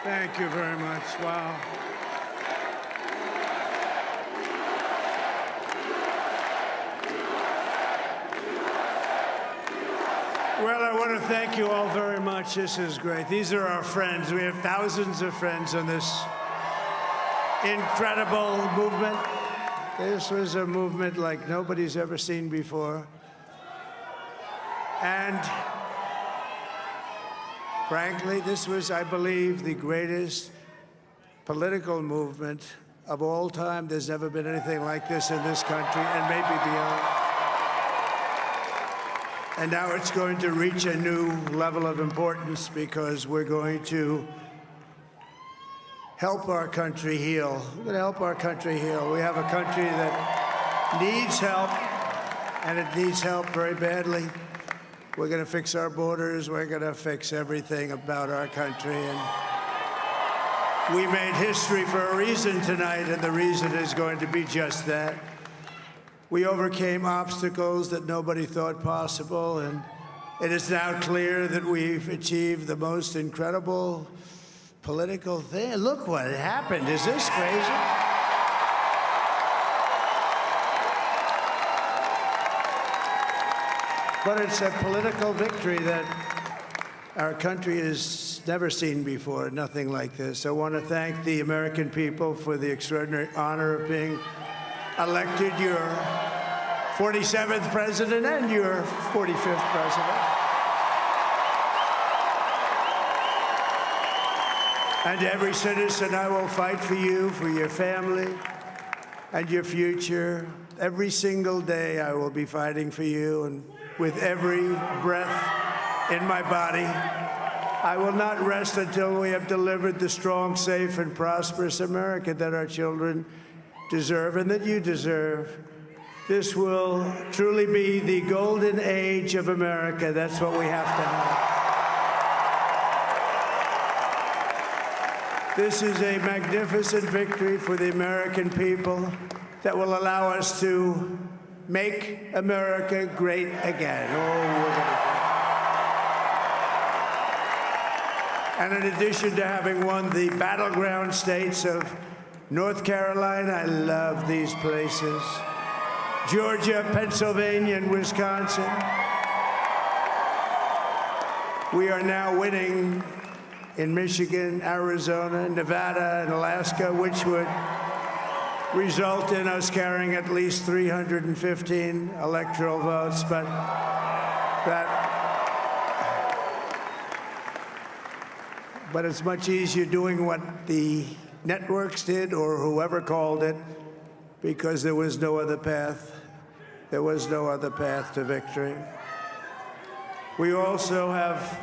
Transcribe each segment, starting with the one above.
Thank you very much. Wow. Well, I want to thank you all very much. This is great. These are our friends. We have thousands of friends on this incredible movement. This was a movement like nobody's ever seen before. And frankly, this was, I believe, the greatest political movement of all time. There's never been anything like this in this country, and maybe beyond. And now it's going to reach a new level of importance because we're going to help our country heal. We're going to help our country heal. We have a country that needs help, and it needs help very badly. We're going to fix our borders. We're going to fix everything about our country. And we made history for a reason tonight, and the reason is going to be just that. We overcame obstacles that nobody thought possible, and it is now clear that we've achieved the most incredible political thing. Look what happened. Is this crazy? But it's a political victory that our country has never seen before, nothing like this. I want to thank the American people for the extraordinary honor of being elected your 47th president and your 45th president. And every citizen, I will fight for you, for your family, and your future. Every single day, I will be fighting for you, and with every breath in my body, I will not rest until we have delivered the strong, safe, and prosperous America that our children deserve and that you deserve. This will truly be the golden age of America. That's what we have to have. This is a magnificent victory for the American people that will allow us to make America great again. And in addition to having won the battleground states of North Carolina, I love these places, Georgia, Pennsylvania, and Wisconsin, we are now winning in Michigan, Arizona, Nevada, and Alaska, which would result in us carrying at least 315 electoral votes, but it's much easier doing what the networks did or whoever called it, because there was no other path. There was no other path to victory. We also have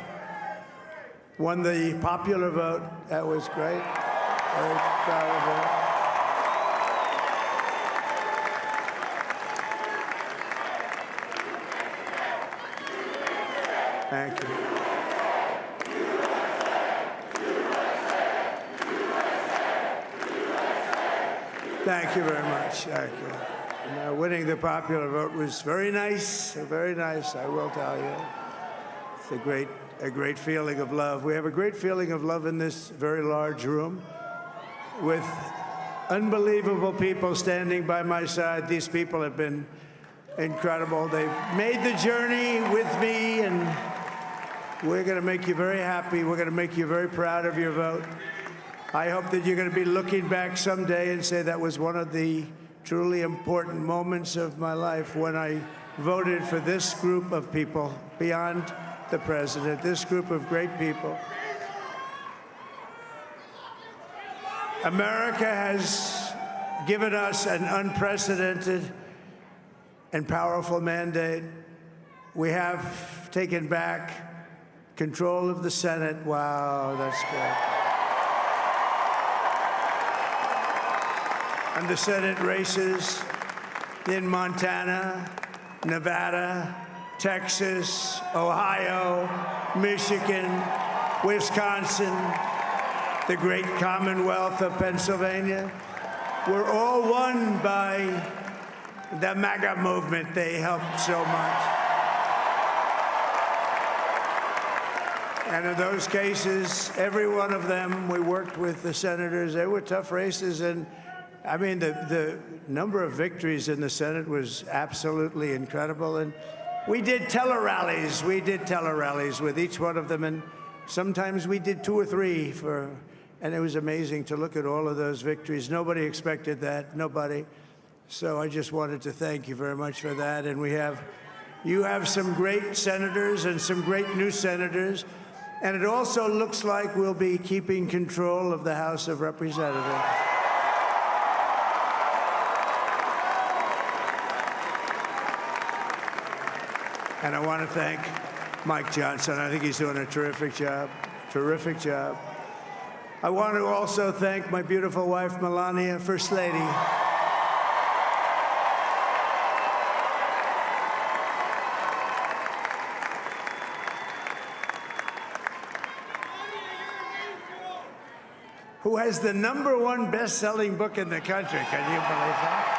won the popular vote. That was great. Very proud of that. Thank you. Thank you very much. Thank you. Winning the popular vote was very nice, I will tell you. It's a great feeling of love. We have a great feeling of love in this very large room with unbelievable people standing by my side. These people have been incredible. They've made the journey with me, and we're going to make you very happy. We're going to make you very proud of your vote. I hope that you're going to be looking back someday and say that was one of the truly important moments of my life when I voted for this group of people beyond the president, this group of great people. America has given us an unprecedented and powerful mandate. We have taken back control of the Senate. Wow, that's good. And the Senate races in Montana, Nevada, Texas, Ohio, Michigan, Wisconsin, the great Commonwealth of Pennsylvania, were all won by the MAGA movement. They helped so much. And in those cases, every one of them, we worked with the senators. They were tough races. And I mean, the number of victories in the Senate was absolutely incredible. And we did tele-rallies. We did tele-rallies with each one of them. And sometimes we did 2 or 3 and it was amazing to look at all of those victories. Nobody expected that, nobody. So I just wanted to thank you very much for that. And you have some great senators and some great new senators. And it also looks like we'll be keeping control of the House of Representatives. And I want to thank Mike Johnson. I think he's doing a terrific job, terrific job. I want to also thank my beautiful wife, Melania, First Lady. Who has the #1 best-selling book in the country. Can you believe that?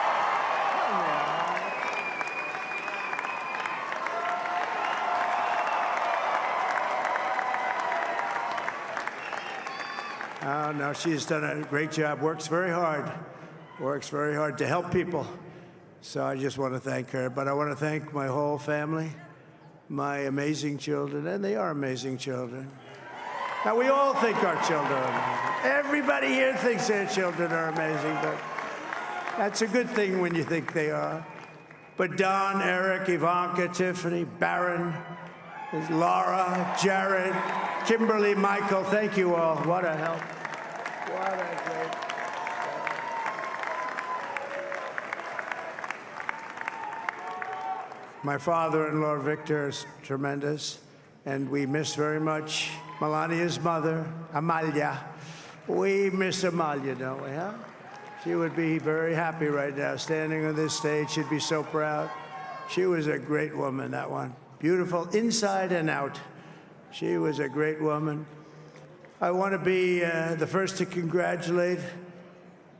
Oh, no, she's done a great job, works very hard to help people. So I just want to thank her. But I want to thank my whole family, my amazing children, and they are amazing children. Now, we all think our children are amazing. Everybody here thinks their children are amazing, but that's a good thing when you think they are. But Don, Eric, Ivanka, Tiffany, Barron, Laura, Jared, Kimberly, Michael, thank you all. What a help. What a great help. My father-in-law, Victor, is tremendous, and we miss very much Melania's mother, Amalia. We miss Amalia, don't we, huh? She would be very happy right now, standing on this stage. She'd be so proud. She was a great woman, that one. Beautiful inside and out. She was a great woman. I want to be the first to congratulate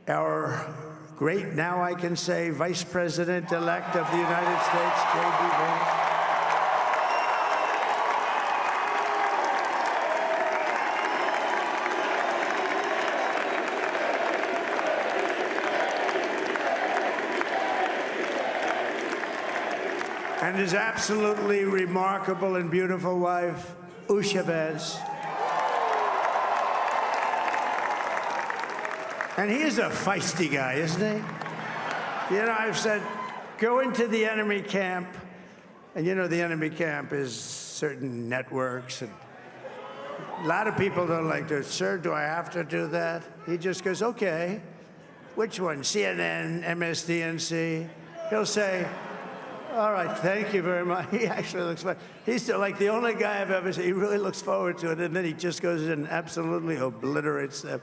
our great, now I can say, Vice President-elect of the United States, J.D. Vance. And his absolutely remarkable and beautiful wife, Usha Vance. And he is a feisty guy, isn't he? You know, I've said, go into the enemy camp, and you know the enemy camp is certain networks, and a lot of people don't like to, sir, do I have to do that? He just goes, okay, which one, CNN, MSDNC? He'll say, all right, thank you very much. He actually looks fun. He's like the only guy I've ever seen. He really looks forward to it, and then he just goes in and absolutely obliterates them.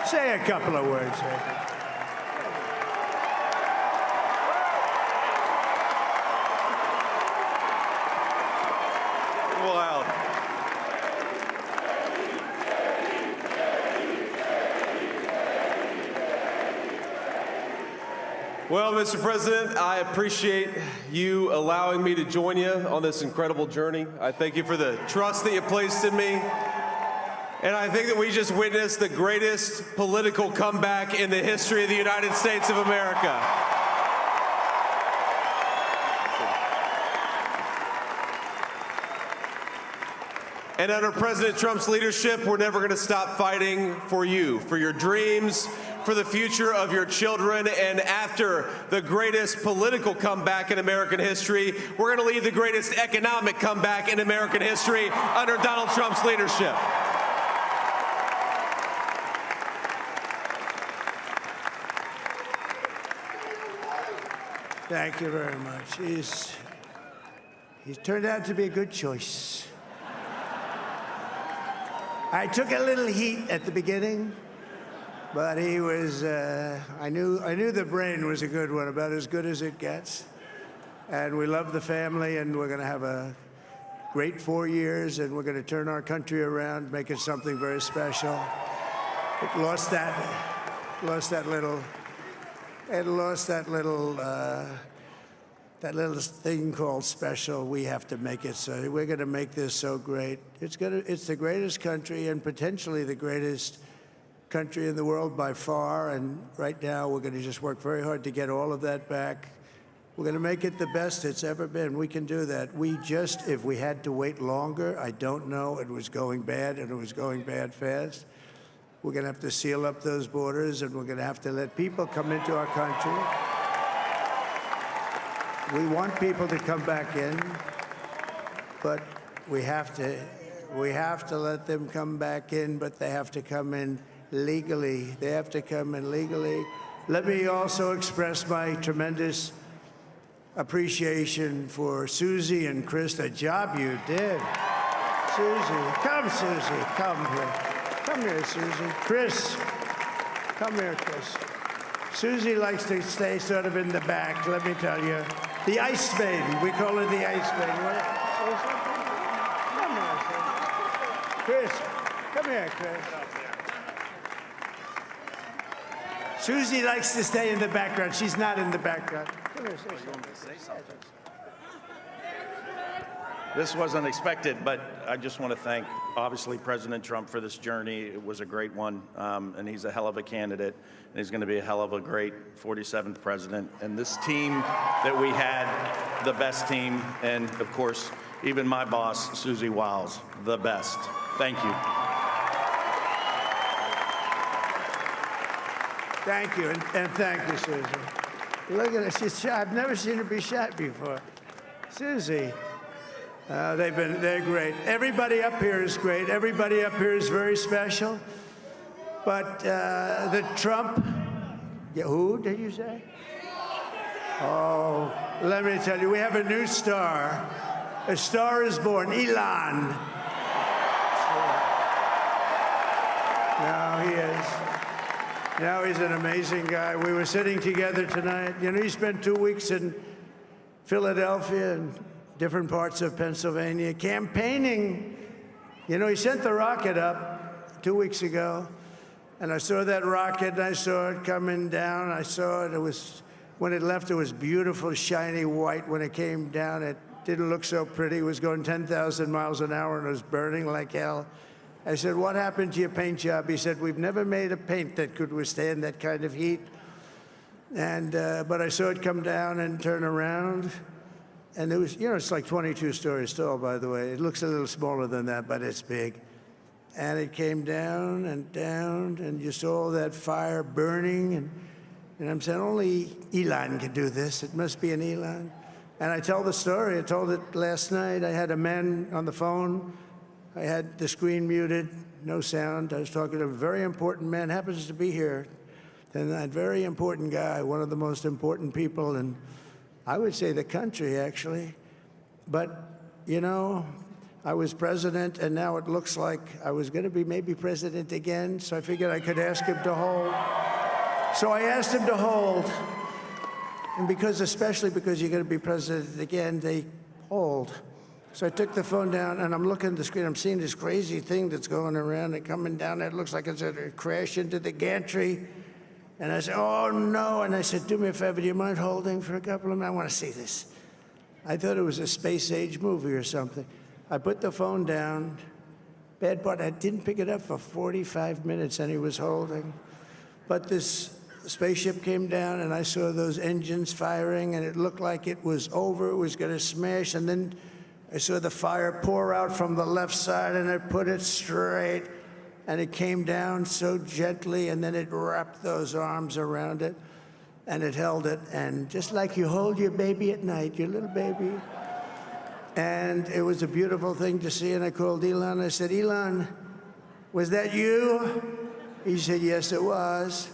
Say a couple of words. Wow. Well, Mr. President, I appreciate you allowing me to join you on this incredible journey. I thank you for the trust that you placed in me. And I think that we just witnessed the greatest political comeback in the history of the United States of America. And under President Trump's leadership, we're never going to stop fighting for you, for your dreams, for the future of your children. And after the greatest political comeback in American history, we're going to lead the greatest economic comeback in American history under Donald Trump's leadership. Thank you very much. He's turned out to be a good choice. I took a little heat at the beginning, but he was, I knew the brain was a good one, about as good as it gets. And we love the family, and we're going to have a great 4 years, and we're going to turn our country around, make it something very special. It lost that little that little thing called special, we have to make it so. We're going to make this so great. It's the greatest country and potentially the greatest country in the world by far. And right now, we're going to just work very hard to get all of that back. We're going to make it the best it's ever been. We can do that. If we had to wait longer, I don't know. It was going bad, and it was going bad fast. We're going to have to seal up those borders, and we're going to have to let people come into our country. We want people to come back in, but we have to let them come back in, but they have to come in legally. They have to come in legally. Let me also express my tremendous appreciation for Susie and Chris, the job you did. Susie, come here. Come here, Susie. Chris, come here, Chris. Susie likes to stay sort of in the back, let me tell you. The Ice Maiden, we call her the Ice Maiden. Come here, Chris. Come here, Chris. Susie likes to stay in the background. She's not in the background. Come here, say something. This wasn't expected, but I just want to thank, obviously, President Trump for this journey. It was a great one, and he's a hell of a candidate, and he's going to be a hell of a great 47th president. And this team that we had, the best team, and, of course, even my boss, Susie Wiles, the best. Thank you. Thank you, and thank you, Susie. Look at her. She's shy. I've never seen her be shy before. Susie. They're great. Everybody up here is great. Everybody up here is very special. But the Trump, who did you say? Oh, let me tell you, we have a new star. A star is born, Elon. Now he is. Now he's an amazing guy. We were sitting together tonight. You know, he spent 2 weeks in Philadelphia and different parts of Pennsylvania, campaigning. You know, he sent the rocket up 2 weeks ago, and I saw that rocket, and I saw it coming down. I saw it. It was, when it left, it was beautiful, shiny white. When it came down, it didn't look so pretty. It was going 10,000 miles an hour, and it was burning like hell. I said, what happened to your paint job? He said, we've never made a paint that could withstand that kind of heat. And, but I saw it come down and turn around. And it was, you know, it's like 22 stories tall, by the way. It looks a little smaller than that, but it's big. And it came down, and you saw that fire burning. And I'm saying, only Elon can do this. It must be an Elon. And I tell the story. I told it last night. I had a man on the phone. I had the screen muted, no sound. I was talking to a very important man, happens to be here. And that very important guy, one of the most important people in, I would say, the country, actually. But, you know, I was president, and now it looks like I was going to be maybe president again, so I figured I could ask him to hold. So I asked him to hold. And especially because you're going to be president again, they hold. So I took the phone down, and I'm looking at the screen. I'm seeing this crazy thing that's going around and coming down. It looks like it's going to crash into the gantry. And I said, oh, no. And I said, do me a favor, do you mind holding for a couple of minutes? I want to see this. I thought it was a space-age movie or something. I put the phone down. Bad part, I didn't pick it up for 45 minutes, and he was holding. But this spaceship came down, and I saw those engines firing, and it looked like it was over. It was going to smash. And then I saw the fire pour out from the left side, and I put it straight. And it came down so gently, and then it wrapped those arms around it, and it held it. And just like you hold your baby at night, your little baby. And it was a beautiful thing to see. And I called Elon. I said, Elon, was that you? He said, yes, it was.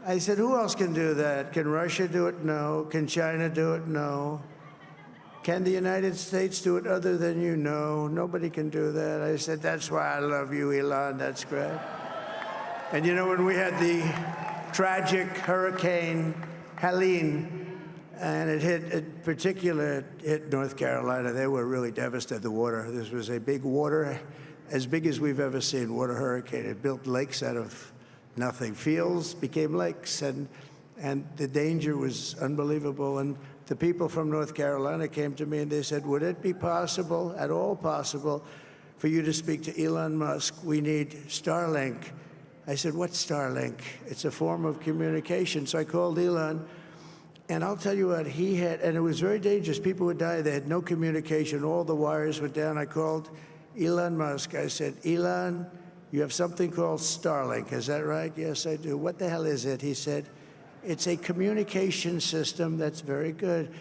I said, who else can do that? Can Russia do it? No. Can China do it? No. Can the United States do it other than you? No, nobody can do that. I said, that's why I love you, Elon. That's great. And you know, when we had the tragic Hurricane Helene, and it hit North Carolina, they were really devastated, the water. This was a big water, as big as we've ever seen, water hurricane. It built lakes out of nothing. Fields became lakes, and the danger was unbelievable. And the people from North Carolina came to me and they said, would it be possible, at all possible, for you to speak to Elon Musk? We need Starlink. I said, what's Starlink? It's a form of communication. So I called Elon, and I'll tell you what, he had, and it was very dangerous. People would die. They had no communication. All the wires were down. I called Elon Musk. I said, Elon, you have something called Starlink. Is that right? Yes, I do. What the hell is it? He said, it's a communication system that's very good.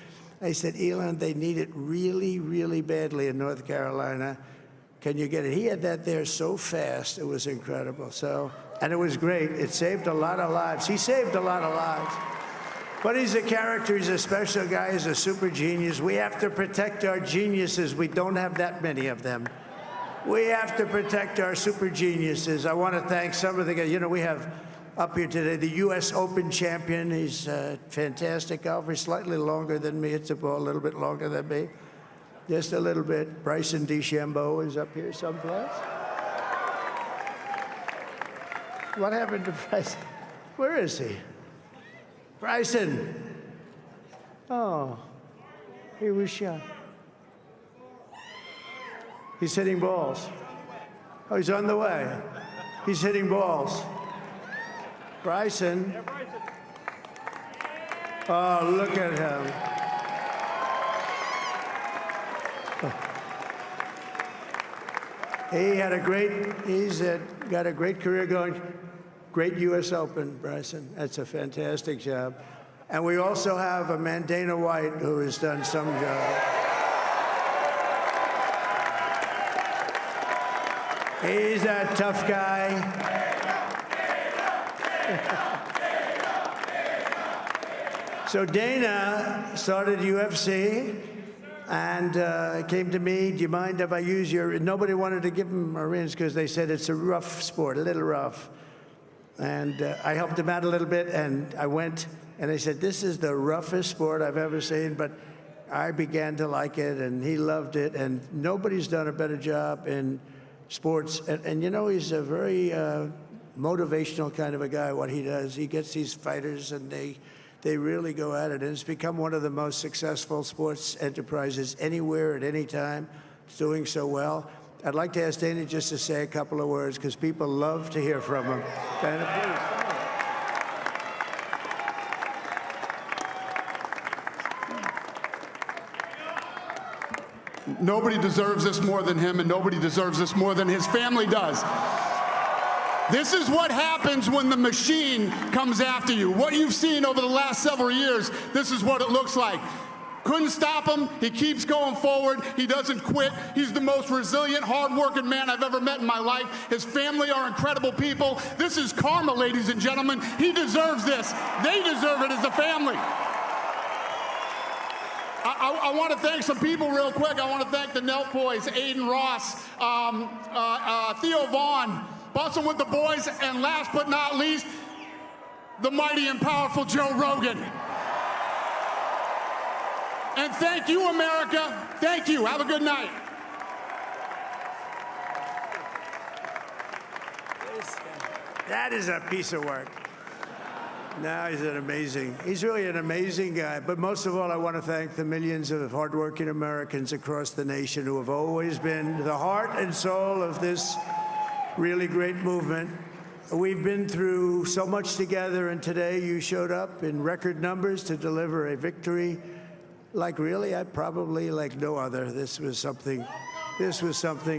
I said, Elon, they need it really, really badly in North Carolina. Can you get it? He had that there so fast. It was incredible. So, and it was great. It saved a lot of lives. He saved a lot of lives. But he's a character. He's a special guy. He's a super genius. We have to protect our geniuses. We don't have that many of them. We have to protect our super geniuses. I want to thank some of the guys. You know, we have up here today the U.S. Open champion. He's a fantastic golfer. Slightly longer than me. It's a little bit longer than me. Just a little bit. Bryson DeChambeau is up here someplace. What happened to Bryson? Where is he? Bryson. Oh, he was shot. He's hitting balls. Oh, he's on the way. He's hitting balls. Bryson. Oh, look at him. He had a great, got a great career going. Great U.S. Open, Bryson. That's a fantastic job. And we also have a man, Dana White, who has done some job. He's a tough guy. So Dana started UFC and came to me, do you mind if I use your, nobody wanted to give him a rinse because they said it's a rough sport, a little rough. And I helped him out a little bit, and I went, and I said, this is the roughest sport I've ever seen, but I began to like it, and he loved it, and nobody's done a better job in sports. And you know, he's a very motivational kind of a guy, what he does. He gets these fighters, and they really go at it, and it's become one of the most successful sports enterprises anywhere at any time. It's doing so well. I'd like to ask Dana just to say a couple of words, because people love to hear from him. Dana, please. Nobody deserves this more than him, and nobody deserves this more than his family does. This is what happens when the machine comes after you. What you've seen over the last several years, this is what it looks like. Couldn't stop him. He keeps going forward. He doesn't quit. He's the most resilient, hard-working man I've ever met in my life. His family are incredible people. This is karma, ladies and gentlemen. He deserves this. They deserve it as a family. I want to thank some people real quick. I want to thank the Nelk boys, Aiden Ross, Theo Vaughn, Bustin' with the boys, and last but not least, the mighty and powerful Joe Rogan. And thank you, America. Thank you. Have a good night. That is a piece of work. No, he's really an amazing guy. But most of all, I want to thank the millions of hardworking Americans across the nation who have always been the heart and soul of this really great movement. We've been through so much together, and today you showed up in record numbers to deliver a victory like probably like no other. This was something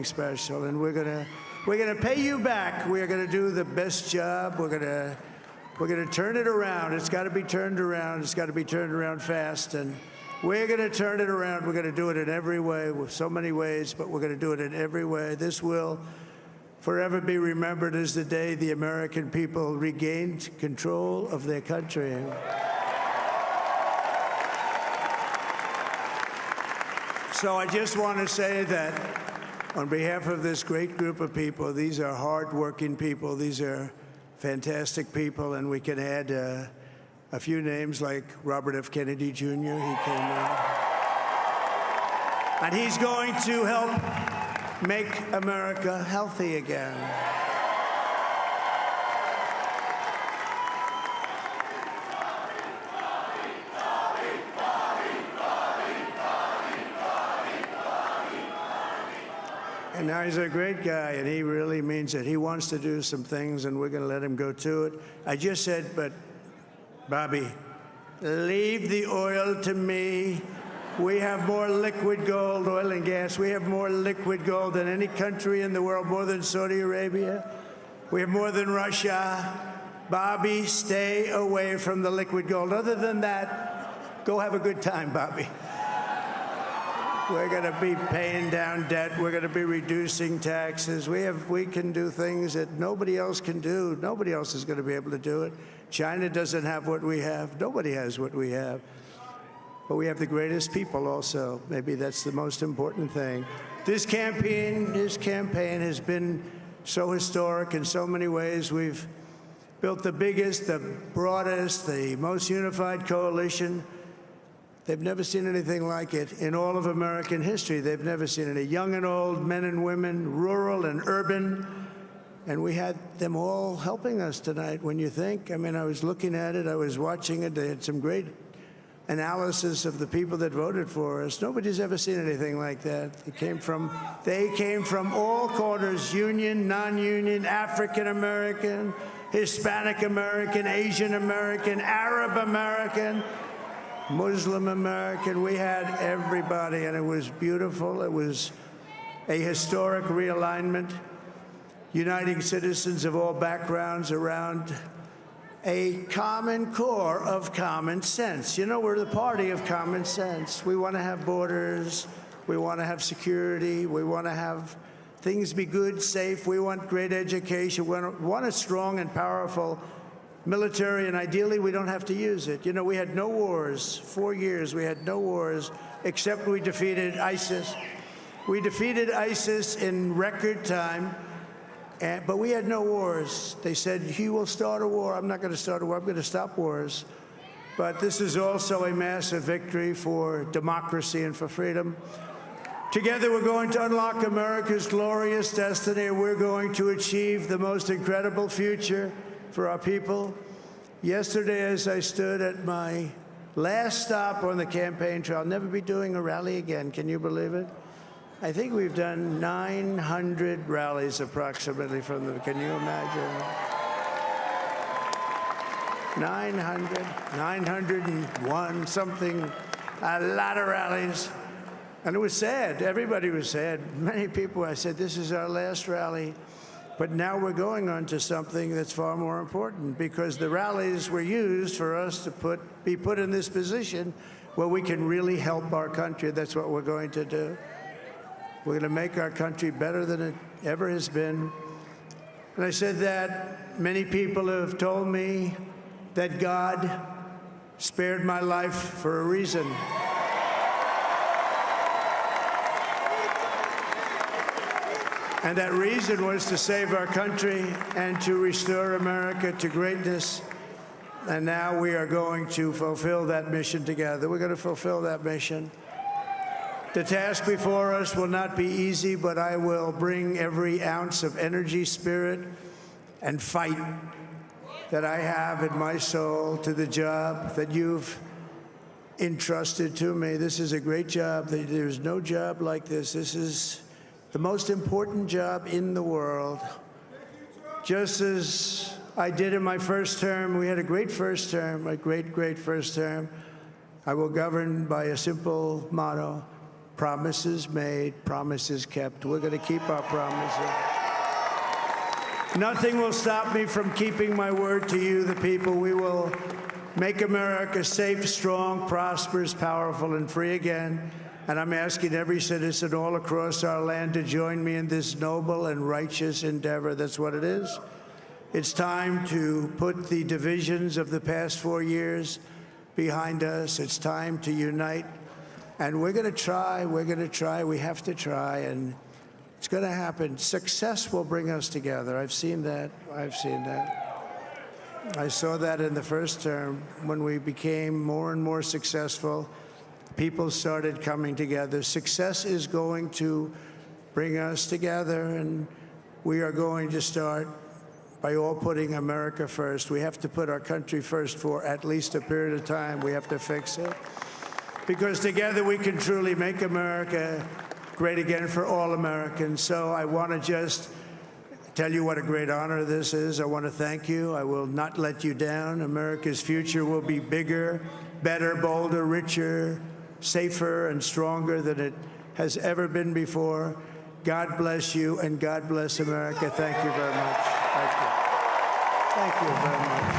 special, and we're gonna pay you back. We're gonna do the best job. We're gonna turn it around. It's got to be turned around. It's got to be turned around fast, and we're gonna turn it around. We're gonna do it in every way, with so many ways, but we're gonna do it in every way. This will forever be remembered as the day the American people regained control of their country. So I just want to say that on behalf of this great group of people, these are hard-working people. These are fantastic people, and we can add a few names like Robert F. Kennedy Jr. He came in. And he's going to help make America healthy again. And now he's a great guy, and he really means it. He wants to do some things, and we're going to let him go to it. I just said, but, Bobby, leave the oil to me. We have more liquid gold, oil and gas. We have more liquid gold than any country in the world, more than Saudi Arabia. We have more than Russia. Bobby, stay away from the liquid gold. Other than that, go have a good time, Bobby. We're going to be paying down debt. We're going to be reducing taxes. We can do things that nobody else can do. Nobody else is going to be able to do it. China doesn't have what we have. Nobody has what we have. But we have the greatest people also. Maybe that's the most important thing. This campaign has been so historic in so many ways. We've built the biggest, the broadest, the most unified coalition. They've never seen anything like it in all of American history. They've never seen it. Young and old, men and women, rural and urban. And we had them all helping us tonight. When you think, I mean, I was looking at it, I was watching it. They had some great analysis of the people that voted for us. Nobody's ever seen anything like that. They came from all corners, union, non-union, African American, Hispanic American, Asian American, Arab American, Muslim American. We had everybody, and it was beautiful. It was a historic realignment, uniting citizens of all backgrounds around a common core of common sense. You know, we're the party of common sense. We want to have borders. We want to have security. We want to have things be good, safe. We want great education. We want a strong and powerful military, and ideally, we don't have to use it. You know, we had no wars. 4 years, we had no wars, except we defeated ISIS. We defeated ISIS in record time, but we had no wars. They said, he will start a war. I'm not going to start a war. I'm going to stop wars. But this is also a massive victory for democracy and for freedom. Together, we're going to unlock America's glorious destiny, and we're going to achieve the most incredible future for our people. Yesterday, as I stood at my last stop on the campaign trail, I'll never be doing a rally again. Can you believe it? I think we've done 900 rallies approximately from the, can you imagine? 901, something, a lot of rallies. And it was sad. Everybody was sad. Many people, I said, this is our last rally. But now we're going on to something that's far more important, because the rallies were used for us to be put in this position where we can really help our country. That's what we're going to do. We're going to make our country better than it ever has been. And I said that many people have told me that God spared my life for a reason. And that reason was to save our country and to restore America to greatness. And now we are going to fulfill that mission together. We're going to fulfill that mission. The task before us will not be easy, but I will bring every ounce of energy, spirit, and fight that I have in my soul to the job that you've entrusted to me. This is a great job. There's no job like this. This is the most important job in the world. Just as I did in my first term, we had a great first term, a great, great first term. I will govern by a simple motto: promises made, promises kept. We're going to keep our promises. Nothing will stop me from keeping my word to you, the people. We will make America safe, strong, prosperous, powerful, and free again. And I'm asking every citizen all across our land to join me in this noble and righteous endeavor. That's what it is. It's time to put the divisions of the past 4 years behind us. It's time to unite. And we're going to try. We're going to try. We have to try. And it's going to happen. Success will bring us together. I've seen that. I've seen that. I saw that in the first term when we became more and more successful. People started coming together. Success is going to bring us together, and we are going to start by all putting America first. We have to put our country first for at least a period of time. We have to fix it. Because together we can truly make America great again for all Americans. So I want to just tell you what a great honor this is. I want to thank you. I will not let you down. America's future will be bigger, better, bolder, richer, safer, and stronger than it has ever been before. God bless you, and God bless America. Thank you very much. Thank you. Thank you very much.